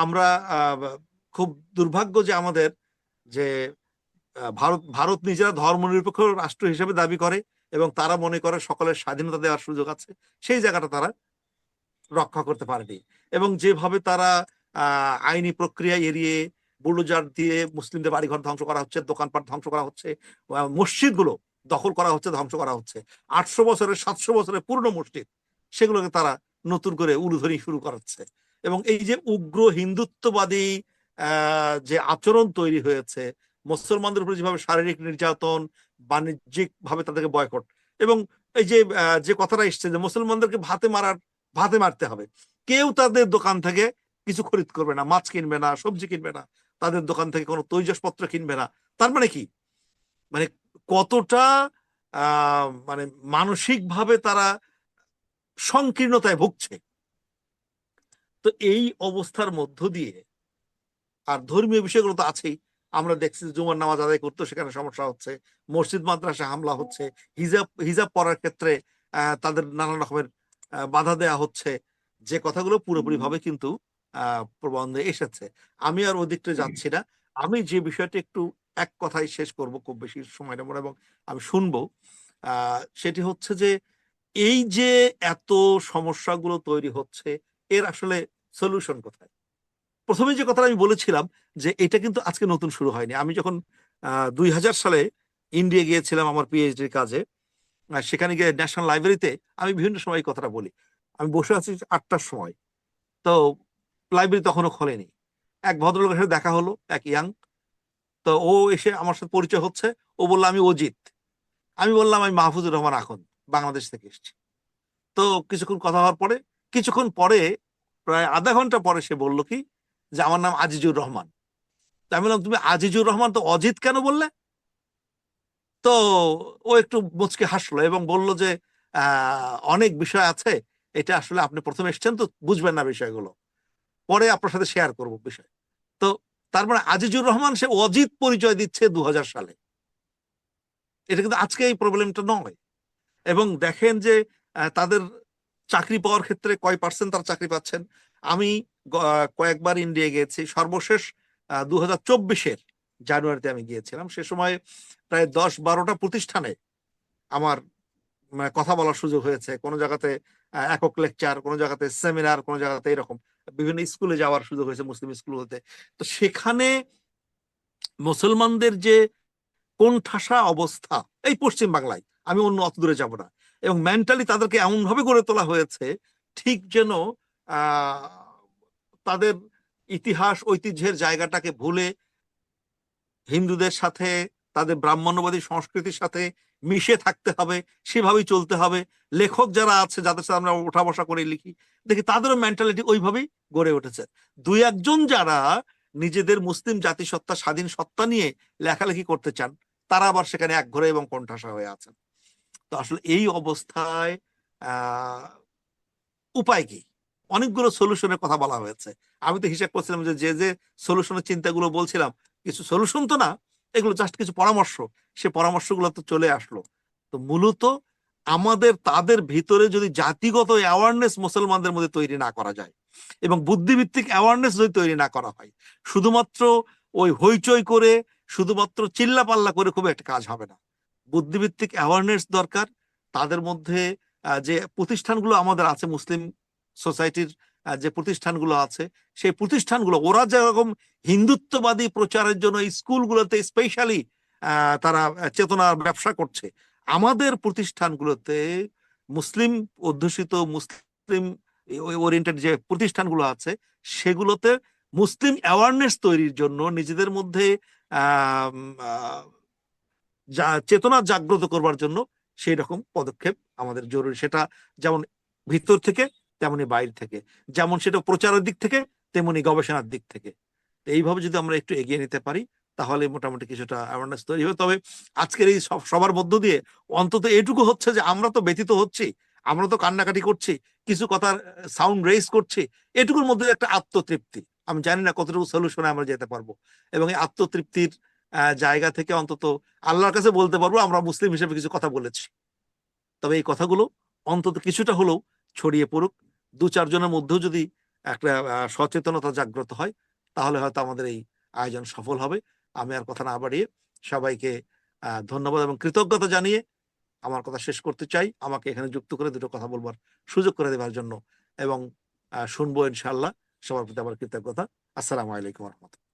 আমরা খুব দুর্ভাগ্য যে আমাদের যে ভারত ভারত নিজেরা ধর্মনিরপেক্ষ রাষ্ট্র হিসেবে দাবি করে এবং তারা মনে করে সকলের স্বাধীনতা দেওয়ার সুযোগ আছে, সেই জায়গাটা তারা রক্ষা করতে পারেনি। এবং যেভাবে তারা আইনি প্রক্রিয়া এড়িয়ে বুলডোজার দিয়ে মুসলিমদের বাড়িঘর ধ্বংস করা হচ্ছে, দোকানপাট ধ্বংস করা হচ্ছে, মসজিদগুলো দখল করা হচ্ছে, ধ্বংস করা হচ্ছে, 800 বছরের 700 বছরের পুরনো মসজিদ সেগুলোকে তারা নতুন করে উলুধ্বনি শুরু করাচ্ছে। এবং এই যে উগ্র হিন্দুত্ববাদী যে আচরণ তৈরি হয়েছে, মুসলমানদের উপরে যেভাবে শারীরিক নির্যাতন, বাণিজ্যিক ভাবে তাদেরকে বয়কট, এবং এই যে যে কথাটা এসছে যে মুসলমানদেরকে ভাতে মারতে হবে, কেউ তাদের দোকান থেকে কিছু খরিদ করবে না, মাছ কিনবে না, সবজি কিনবে না, তাদের দোকান থেকে কোনো তৈজসপত্র কিনবে না। তার মানে কি, মানে কতটা মানে মানসিক ভাবে তারা সংকীর্ণতায় ভুগছে। তো এই অবস্থার মধ্য দিয়ে, আর ধর্মীয় বিষয়গুলো তো আছেই, আমরা দেখছি জুমার নামাজ আদায় করতে সেখানে সমস্যা হচ্ছে, মসজিদ মাদ্রাসা হামলা হচ্ছে, হিজাব হিজাব পরার ক্ষেত্রে তাদের নানা রকমের বাধা দেয়া হচ্ছে, যে কথাগুলো পুরোপুরি ভাবে কিন্তু প্রবন্ধে এসেছে। আমি আর ওদিকটা যাচ্ছি না। আমি যে বিষয়টা একটু এক কথায় শেষ করব, খুব বেশি সময় নেব না এবং আমি শুনবো, সেটি হচ্ছে যে এই যে এত সমস্যাগুলো তৈরি হচ্ছে, এর আসলে সলিউশন কোথায়? প্রথমে যে কথাটা আমি বলেছিলাম যে এটা কিন্তু আজকে নতুন শুরু হয়নি। আমি যখন 2000 সালে ইন্ডিয়া গিয়েছিলাম আমার পিএইচডির কাজে, সেখানে গিয়ে ন্যাশনাল লাইব্রেরিতে আমি বিভিন্ন সময় এই কথাটা বলি। আমি বসে আছি 8টার সময়, তো লাইব্রেরি তখনও খোলেনি। এক ভদ্রলোকের সাথে দেখা হলো, এক ইয়াং। তো ও এসে আমার সাথে পরিচয় হচ্ছে, ও বললো আমি অজিত। আমি বললাম আমি মাহফুজুর রহমান আখন্দ, বাংলাদেশ থেকে এসেছি। তো কিছুক্ষণ কথা হওয়ার পরে, কিছুক্ষণ পরে, প্রায় আধা ঘন্টা পরে সে বলল কি যে আমার নাম আজিজুর রহমান। আমি বললাম তুমি আজিজুর রহমান, তো অজিত কেন বললে? তো ও একটু মুচকে হাসলো এবং বলল যে অনেক বিষয় আছে, এটা আসলে আপনি প্রথমে এসেছেন তো বুঝবেন না বিষয়গুলো, পরে আপনার সাথে শেয়ার করব বিষয়। তো তার মানে আজিজুর রহমান সে অজিত পরিচয় দিচ্ছে 2000 সালে। এটা কিন্তু আজকে এই প্রবলেমটা নয়। এবং দেখেন যে তাদের চাকরি পাওয়ার ক্ষেত্রে কয় পার্সেন্ট তারা চাকরি পাচ্ছেন। আমি কয়েকবার ইন্ডিয়া গিয়েছি, সর্বশেষ 2024-এর জানুয়ারিতে আমি গিয়েছিলাম। সে সময় প্রায় 10-12টা প্রতিষ্ঠানে আমার কথা বলার সুযোগ হয়েছে। কোনো জায়গাতে একক লেকচার, কোনো জায়গাতে সেমিনার, কোনো জায়গাতে এরকম বিভিন্ন স্কুলে যাওয়ার সুযোগ হয়েছে, মুসলিম স্কুলগুলোতে। তো সেখানে মুসলমানদের যে কোণঠাসা অবস্থা, এই পশ্চিম বাংলায়, আমি অন্য অত দূরে যাব না, এবং মেন্টালি তাদেরকে এমন ভাবে গড়ে তোলা হয়েছে ঠিক যেন তাদের ইতিহাস ঐতিহ্যের জায়গাটাকে ভুলে হিন্দুদের সাথে, তাদের ব্রাহ্মণ্যবাদী সংস্কৃতির সাথে মিশে থাকতে হবে, সেভাবেই চলতে হবে। লেখক যারা আছে, যাদের সাথে আমরা ওঠা বসা করে লিখি, দেখি তাদেরও মেন্টালিটি ওইভাবেই গড়ে উঠেছে। দুই একজন যারা নিজেদের মুসলিম জাতিসত্তা, স্বাধীন সত্তা নিয়ে লেখালেখি করতে চান, তারা আবার সেখানে একঘরে এবং কোণঠাসা হয়ে আছেন। তো আসলে এই অবস্থায় আহ উপায় কি? অনেকগুলো সলিউশনের কথা বলা হয়েছে। আমি তো হিসাব করছিলাম যে যে যে সলিউশনের চিন্তাগুলো বলছিলাম, কিছু সলিউশন তো না, এগুলো জাস্ট কিছু পরামর্শ। সে পরামর্শগুলো তো চলে আসলো। তো মূলত আমাদের তাদের ভিতরে যদি জাতিগত অ্যাওয়ারনেস মুসলমানদের মধ্যে তৈরি না করা যায়, এবং বুদ্ধিভিত্তিক অ্যাওয়ারনেস যদি তৈরি না করা হয়, শুধুমাত্র ওই হইচই করে, শুধুমাত্র চিল্লাপাল্লা করে খুব একটা কাজ হবে না। বুদ্ধিভিত্তিক অ্যাওয়ারনেস দরকার। তাদের মধ্যে যে প্রতিষ্ঠানগুলো আমাদের আছে, মুসলিম সোসাইটির যে প্রতিষ্ঠানগুলো আছে, সেই প্রতিষ্ঠানগুলো ওরা যেরকম হিন্দুত্ববাদী প্রচারের জন্য স্কুলগুলোতে স্পেশালি তারা চেতনার ব্যবসা করছে, আমাদের প্রতিষ্ঠানগুলোতে মুসলিম অধ্যুষিত, মুসলিম ওরিয়েন্টেড যে প্রতিষ্ঠানগুলো আছে, সেগুলোতে মুসলিম অ্যাওয়ারনেস তৈরির জন্য নিজেদের মধ্যে আহ চেতনা জাগ্রত করবার জন্য সেই রকম পদক্ষেপ আমাদের জরুরি। সেটা যেমন ভিতর থেকে, তেমনি বাইরে থেকে, যেমন সেটা প্রচারের দিক থেকে, তেমনি গবেষণার দিক থেকে। এইভাবে যদি আমরা একটু এগিয়ে নিতে পারি, তাহলে মোটামুটি কিছুটা অ্যাওয়ারনেস তৈরি হবে। তবে আজকের এই সবার মধ্য দিয়ে অন্তত এটুকু হচ্ছে যে আমরা তো ব্যথিত হচ্ছি, আমরা তো কান্নাকাটি করছি, কিছু কথার সাউন্ড রেইজ করছি, এটুকুর মধ্যে একটা আত্মতৃপ্তি। আমি জানি না কতটুকু সলিউশনে আমরা যেতে পারবো, এবং এই আত্মতৃপ্তির জায়গা থেকে অন্তত আল্লাহর কাছে বলতে পারবো আমরা মুসলিম হিসেবে কিছু কথা বলেছি। তবে এই কথাগুলো অন্তত কিছুটা হলেও ছড়িয়ে পড়ুক। 2-4 জনের মধ্যেও যদি একটা সচেতনতা জাগ্রত হয়, তাহলে হয়তো আমাদের এই আয়োজন সফল হবে। আমি আর কথা না বাড়িয়ে সবাইকে ধন্যবাদ এবং কৃতজ্ঞতা জানিয়ে আমার কথা শেষ করতে চাই। আমাকে এখানে যুক্ত করে দুটো কথা বলবার সুযোগ করে দেওয়ার জন্য, এবং শুনবো ইনশাআল্লাহ। সবার প্রতি আমার কৃতজ্ঞতা। আসসালামু আলাইকুম ওয়া রাহমাতুল্লাহ।